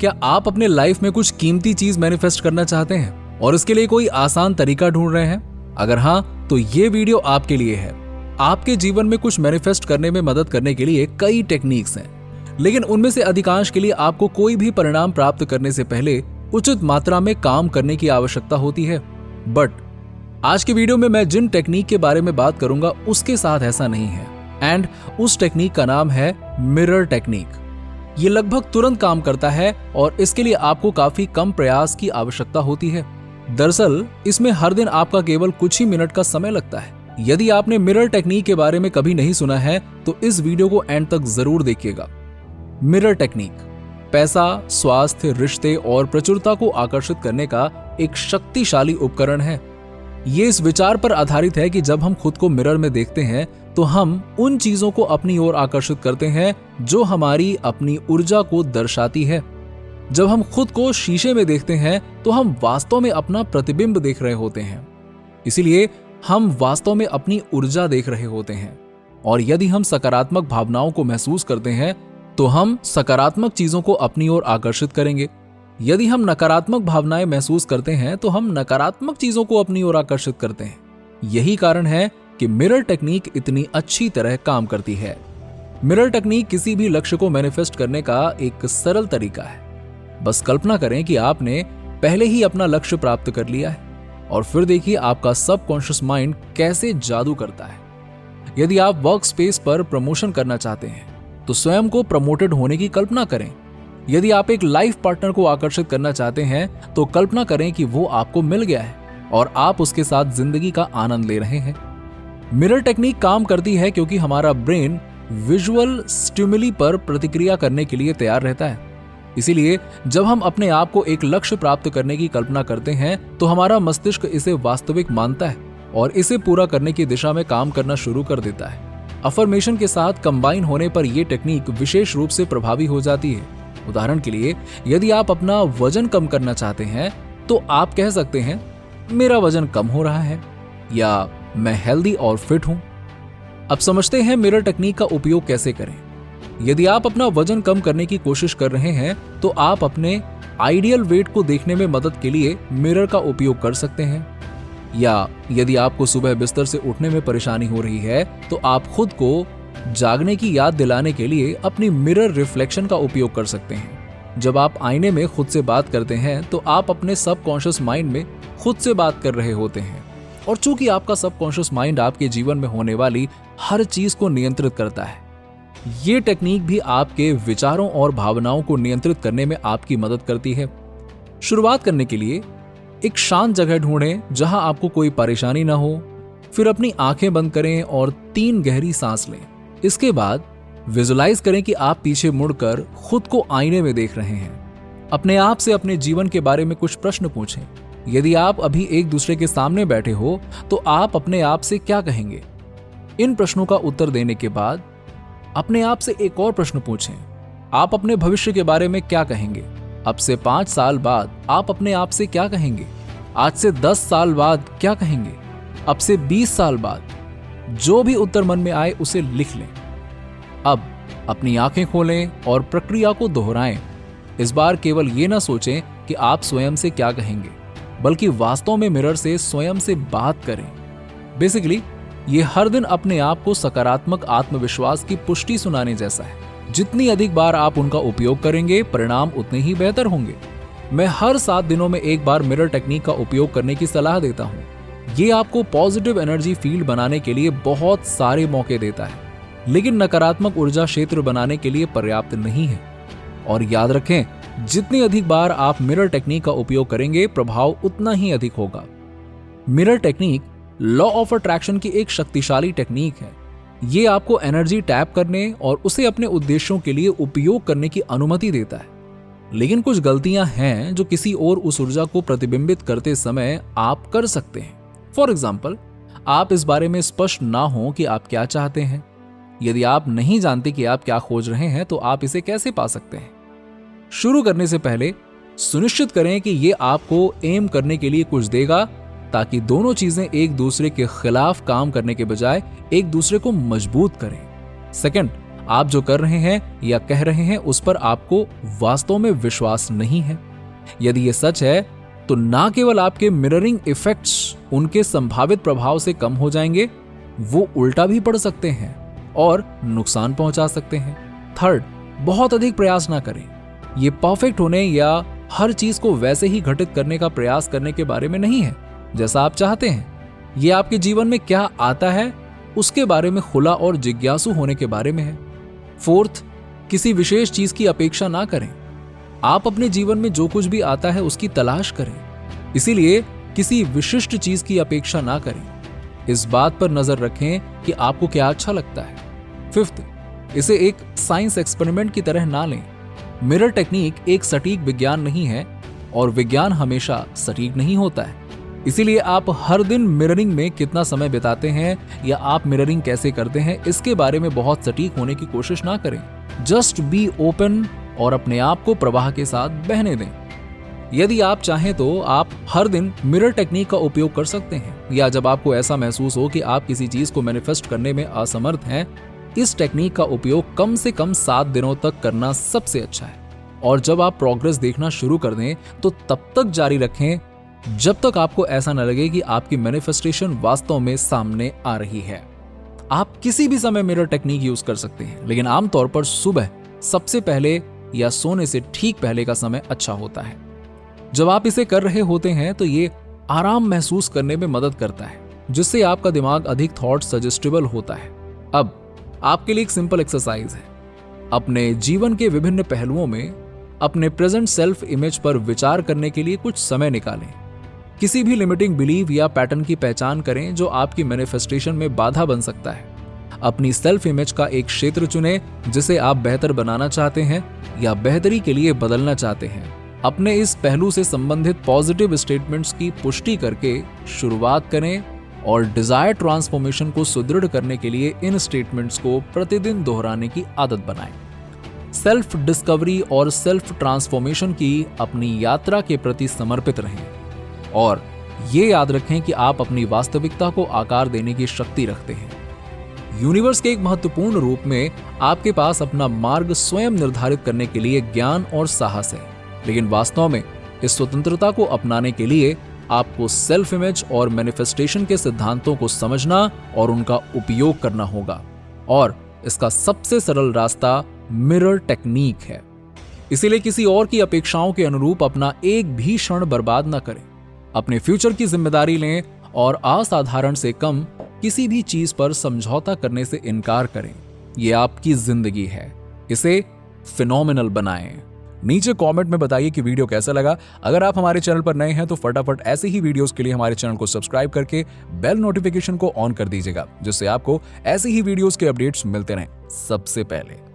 क्या आप अपने लाइफ में कुछ कीमती चीज मैनिफेस्ट करना चाहते हैं और इसके लिए कोई आसान तरीका ढूंढ रहे हैं? अगर हाँ, तो ये वीडियो आपके लिए है। आपके जीवन में कुछ मैनिफेस्ट करने में मदद करने के लिए कई टेक्निक्स हैं, लेकिन उनमें से अधिकांश के लिए आपको कोई भी परिणाम प्राप्त करने से पहले उचित मात्रा में काम करने की आवश्यकता होती है। बट आज की वीडियो में मैं जिन टेक्निक के बारे में बात करूंगा उसके साथ ऐसा नहीं है। एंड उस टेक्निक का नाम है मिरर टेक्निक। ये लगभग तुरंत काम करता है और इसके लिए आपको काफी कम प्रयास की आवश्यकता होती है। दरअसल इसमें हर दिन आपका केवल कुछ ही मिनट का समय लगता है। यदि आपने मिरर टेक्निक के बारे में कभी नहीं सुना है तो इस वीडियो को एंड तक जरूर देखिएगा। मिरर टेक्निक पैसा, स्वास्थ्य, रिश्ते और प्रचुरता को आकर्षित करने का एक शक्तिशाली उपकरण है। ये इस विचार पर आधारित है कि जब हम खुद को मिरर में देखते हैं तो हम उन चीजों को अपनी ओर आकर्षित करते हैं जो हमारी अपनी ऊर्जा को दर्शाती है। जब हम खुद को शीशे में देखते हैं तो हम वास्तव में अपना प्रतिबिंब देख रहे होते हैं, इसीलिए हम वास्तव में अपनी ऊर्जा देख रहे होते हैं। और यदि हम सकारात्मक भावनाओं को महसूस करते हैं तो हम सकारात्मक चीजों को अपनी ओर आकर्षित करेंगे। यदि हम नकारात्मक भावनाएं महसूस करते हैं तो हम नकारात्मक चीजों को अपनी ओर आकर्षित करते हैं। यही कारण है कि मिरर टेक्निक इतनी अच्छी तरह काम करती है। मिरर टेक्निक किसी भी लक्ष्य को मैनिफेस्ट करने का एक सरल तरीका है। बस कल्पना करें कि आपने पहले ही अपना लक्ष्य प्राप्त कर लिया है और फिर देखिए आपका सबकॉन्शियस माइंड कैसे जादू करता है। यदि आप वर्क स्पेस पर प्रमोशन करना चाहते हैं तो स्वयं को प्रमोटेड होने की कल्पना करें। यदि आप एक लाइफ पार्टनर को आकर्षित करना चाहते हैं तो कल्पना करें कि वो आपको मिल गया है और आप उसके साथ जिंदगी का आनंद ले रहे हैं। मिरर टेक्निक काम करती है क्योंकि हमारा ब्रेन विजुअल स्टिमुली पर प्रतिक्रिया करने के लिए तैयार रहता है। इसीलिए जब हम अपने आप को एक लक्ष्य प्राप्त करने की कल्पना करते हैं तो हमारा मस्तिष्क इसे वास्तविक मानता है और इसे पूरा करने की दिशा में काम करना शुरू कर देता है। अफर्मेशन के साथ कंबाइन होने पर यह टेक्निक विशेष रूप से प्रभावी हो जाती है। उदाहरण के लिए, यदि आप अपना वजन कम करना चाहते हैं तो आप कह सकते हैं, मेरा वजन कम हो रहा है, या मैं हेल्दी और फिट हूं। अब समझते हैं मिरर टेक्निक का उपयोग कैसे करें। यदि आप अपना वजन कम करने की कोशिश कर रहे हैं तो आप अपने आइडियल वेट को देखने में मदद के लिए मिरर का उपयोग कर सकते हैं। या यदि आपको सुबह बिस्तर से उठने में परेशानी हो रही है तो आप खुद को जागने की याद दिलाने के लिए अपनी मिरर रिफ्लेक्शन का उपयोग कर सकते हैं। जब आप आईने में खुद से बात करते हैं तो आप अपने सबकॉन्शियस माइंड में खुद से बात कर रहे होते हैं। और चूंकि आपका सबकॉन्शियस माइंड आपके जीवन में होने वाली हर चीज को नियंत्रित करता है, ये टेक्निक भी आपके विचारों और भावनाओं को नियंत्रित करने में आपकी मदद करती है। शुरुआत करने के लिए एक शांत जगह ढूंढें जहां आपको कोई परेशानी ना हो। फिर अपनी आंखें बंद करें और 3 गहरी सांस लें। इसके बाद विजुलाइज करें कि आप पीछे मुड़कर खुद को आईने में देख रहे हैं। अपने आप से अपने जीवन के बारे में कुछ प्रश्न पूछें। यदि आप अभी एक दूसरे के सामने बैठे हो तो आप अपने आप से क्या कहेंगे? इन प्रश्नों का उत्तर देने के बाद अपने आप से एक और प्रश्न पूछें। आप अपने भविष्य के बारे में क्या कहेंगे? अब से 5 साल बाद आप अपने आप से क्या कहेंगे? आज से 10 साल बाद क्या कहेंगे? अब से 20 साल बाद? जो भी उत्तर मन में आए उसे लिख लें। अब अपनी आंखें खोलें और प्रक्रिया को दोहराएं। इस बार केवल ये ना सोचें कि आप स्वयं से क्या कहेंगे, बल्कि वास्तव में मिरर से स्वयं से बात करें। बेसिकली ये हर दिन अपने आप को सकारात्मक आत्मविश्वास की पुष्टि सुनाने जैसा है। जितनी अधिक बार आप उनका उपयोग करेंगे, परिणाम उतने ही बेहतर होंगे। मैं हर 7 दिनों में एक बार मिरर टेक्निक का उपयोग करने की सलाह देता हूँ। ये आपको पॉजिटिव एनर्जी फील्ड बनाने के लिए बहुत सारे मौके देता है, लेकिन नकारात्मक ऊर्जा क्षेत्र बनाने के लिए पर्याप्त नहीं है। और याद रखें, जितनी अधिक बार आप मिरर टेक्निक का उपयोग करेंगे, प्रभाव उतना ही अधिक होगा। Mirror technique law of attraction की एक शक्तिशाली टेक्निक है। ये आपको एनर्जी टैप करने और उसे अपने उद्देश्यों के लिए उपयोग करने की अनुमति देता है। लेकिन कुछ गलतियां हैं जो किसी और उस ऊर्जा को प्रतिबिंबित करते समय आप कर सकते हैं। फॉर एग्जाम्पल, आप इस बारे में स्पष्ट ना हो कि आप क्या चाहते हैं। यदि आप नहीं जानते कि आप क्या खोज रहे हैं तो आप इसे कैसे पा सकते हैं? शुरू करने से पहले सुनिश्चित करें कि ये आपको एम करने के लिए कुछ देगा, ताकि दोनों चीजें एक दूसरे के खिलाफ काम करने के बजाय एक दूसरे को मजबूत करें। सेकंड, आप जो कर रहे हैं या कह रहे हैं उस पर आपको वास्तव में विश्वास नहीं है। यदि ये सच है तो ना केवल आपके मिररिंग इफेक्ट्स उनके संभावित प्रभाव से कम हो जाएंगे, वो उल्टा भी पड़ सकते हैं और नुकसान पहुंचा सकते हैं। थर्ड, बहुत अधिक प्रयास ना करें। ये परफेक्ट होने या हर चीज को वैसे ही घटित करने का प्रयास करने के बारे में नहीं है जैसा आप चाहते हैं। ये आपके जीवन में क्या आता है उसके बारे में खुला और जिज्ञासु होने के बारे में है। फोर्थ, किसी विशेष चीज की अपेक्षा ना करें। आप अपने जीवन में जो कुछ भी आता है उसकी तलाश करें, इसीलिए किसी विशिष्ट चीज की अपेक्षा ना करें। इस बात पर नजर रखें कि आपको क्या अच्छा लगता है। फिफ्थ, इसे एक साइंस एक्सपेरिमेंट की तरह ना लें। मिरर टेक्निक एक सटीक विज्ञान नहीं है और विज्ञान हमेशा सटीक नहीं होता है। इसीलिए आप हर दिन मिररिंग में कितना समय बिताते हैं या आप मिररिंग कैसे करते हैं इसके बारे में बहुत सटीक होने की कोशिश ना करें। जस्ट बी ओपन और अपने आप को प्रवाह के साथ बहने दें। यदि आप चाहें तो आप हर दिन मिरर टेक्निक का उपयोग कर सकते हैं, या जब आपको ऐसा महसूस हो कि आप किसी चीज को मैनिफेस्ट करने में असमर्थ हैं, इस टेक्निक का उपयोग कम से कम 7 दिनों तक करना सबसे अच्छा है। और जब आप प्रोग्रेस देखना शुरू कर दें तो तब तक जारी रखें जब तक आपको ऐसा न लगे कि आपकी मैनिफेस्टेशन वास्तव में सामने आ रही है। आप किसी भी समय मिरर टेक्निक यूज कर सकते हैं, लेकिन आमतौर पर सुबह सबसे पहले या सोने से ठीक पहले का समय अच्छा होता है। जब आप इसे कर रहे होते हैं तो ये आराम महसूस करने में मदद करता है, जिससे आपका दिमाग अधिक थॉट सजेस्टेबल होता है। अब आपके लिए एक सिंपल एक्सरसाइज है। अपने जीवन के विभिन्न पहलुओं में अपने प्रेजेंट सेल्फ इमेज पर विचार करने के लिए कुछ समय निकालें। किसी भी लिमिटिंग बिलीव या पैटर्न की पहचान करें जो आपकी मैनिफेस्टेशन में बाधा बन सकता है। अपनी सेल्फ इमेज का एक क्षेत्र चुनें जिसे आप बेहतर बनाना चाहते हैं या बेहतरी के लिए बदलना चाहते हैं। अपने इस पहलू से संबंधित पॉजिटिव स्टेटमेंट्स की पुष्टि करके शुरुआत करें और डिजायर ट्रांसफॉर्मेशन को सुदृढ़ करने के लिए इन स्टेटमेंट्स को प्रतिदिन दोहराने की आदत बनाएं। सेल्फ डिस्कवरी और सेल्फ ट्रांसफॉर्मेशन की अपनी यात्रा के प्रति समर्पित रहें और ये याद रखें कि आप अपनी वास्तविकता को आकार देने की शक्ति रखते हैं। यूनिवर्स के एक महत्वपूर्ण रूप में आपके पास अपना मार्ग स्वयं निर्धारित करने के लिए ज्ञान और साहस है, लेकिन वास्तव में इस स्वतंत्रता को अपनाने के लिए आपको सेल्फ इमेज और मैनिफेस्टेशन के सिद्धांतों को समझना और उनका उपयोग करना होगा। और इसका सबसे सरल रास्ता मिरर टेक्निक है। इसीलिए किसी और की अपेक्षाओं के अनुरूप अपना एक भी क्षण बर्बाद न करें। अपने फ्यूचर की जिम्मेदारी लें और असाधारण से कम किसी भी चीज पर समझौता करने से इनकार करें। यह आपकी जिंदगी है, इसे फिनोमिनल बनाएं। नीचे कमेंट में बताइए कि वीडियो कैसा लगा। अगर आप हमारे चैनल पर नए हैं तो फटाफट ऐसे ही वीडियोस के लिए हमारे चैनल को सब्सक्राइब करके बेल नोटिफिकेशन को ऑन कर दीजिएगा, जिससे आपको ऐसे ही वीडियोस के अपडेट्स मिलते रहें सबसे पहले।